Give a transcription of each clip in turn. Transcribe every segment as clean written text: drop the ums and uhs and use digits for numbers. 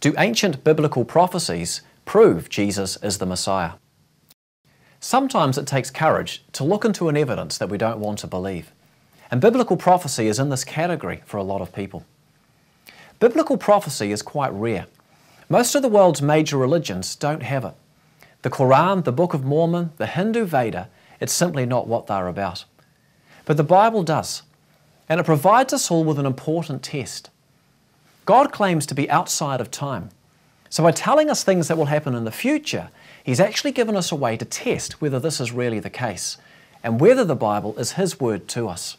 Do ancient biblical prophecies prove Jesus is the Messiah? Sometimes it takes courage to look into an evidence that we don't want to believe. And biblical prophecy is in this category for a lot of people. Biblical prophecy is quite rare. Most of the world's major religions don't have it. The Quran, the Book of Mormon, the Hindu Veda, it's simply not what they're about. But the Bible does, and it provides us all with an important test. God claims to be outside of time. So by telling us things that will happen in the future, He's actually given us a way to test whether this is really the case and whether the Bible is His word to us.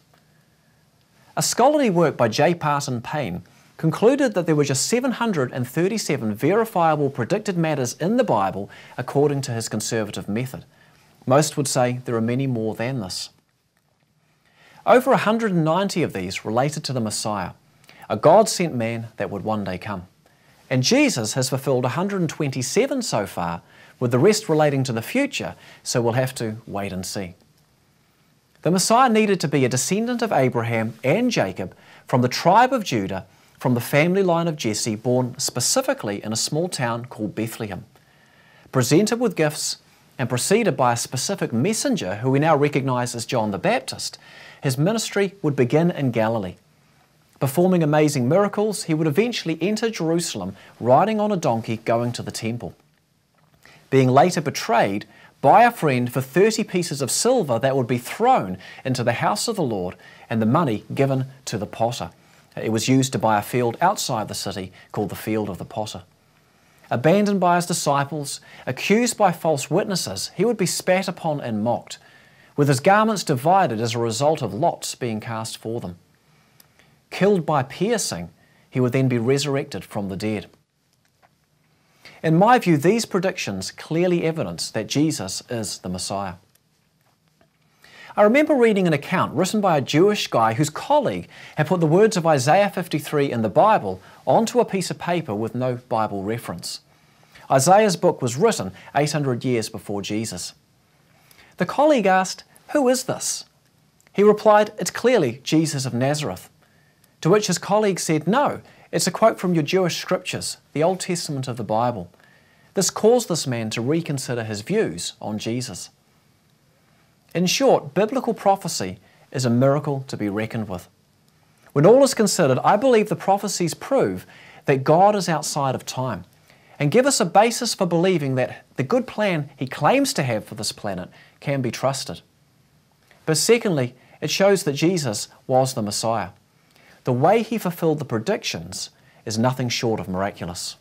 A scholarly work by J. Parton Payne concluded that there were just 737 verifiable predicted matters in the Bible according to his conservative method. Most would say there are many more than this. Over 190 of these related to the Messiah, a God-sent man that would one day come. And Jesus has fulfilled 127 so far, with the rest relating to the future, so we'll have to wait and see. The Messiah needed to be a descendant of Abraham and Jacob, from the tribe of Judah, from the family line of Jesse, born specifically in a small town called Bethlehem. Presented with gifts and preceded by a specific messenger who we now recognize as John the Baptist, his ministry would begin in Galilee. Performing amazing miracles, he would eventually enter Jerusalem riding on a donkey going to the temple. Being later betrayed by a friend for 30 pieces of silver that would be thrown into the house of the Lord and the money given to the potter. It was used to buy a field outside the city called the Field of the Potter. Abandoned by his disciples, accused by false witnesses, he would be spat upon and mocked, with his garments divided as a result of lots being cast for them. Killed by piercing, he would then be resurrected from the dead. In my view, these predictions clearly evidence that Jesus is the Messiah. I remember reading an account written by a Jewish guy whose colleague had put the words of Isaiah 53 in the Bible onto a piece of paper with no Bible reference. Isaiah's book was written 800 years before Jesus. The colleague asked, "Who is this?" He replied, "It's clearly Jesus of Nazareth." To which his colleague said, "No, it's a quote from your Jewish scriptures, the Old Testament of the Bible." This caused this man to reconsider his views on Jesus. In short, biblical prophecy is a miracle to be reckoned with. When all is considered, I believe the prophecies prove that God is outside of time and give us a basis for believing that the good plan He claims to have for this planet can be trusted. But secondly, it shows that Jesus was the Messiah. The way He fulfilled the predictions is nothing short of miraculous.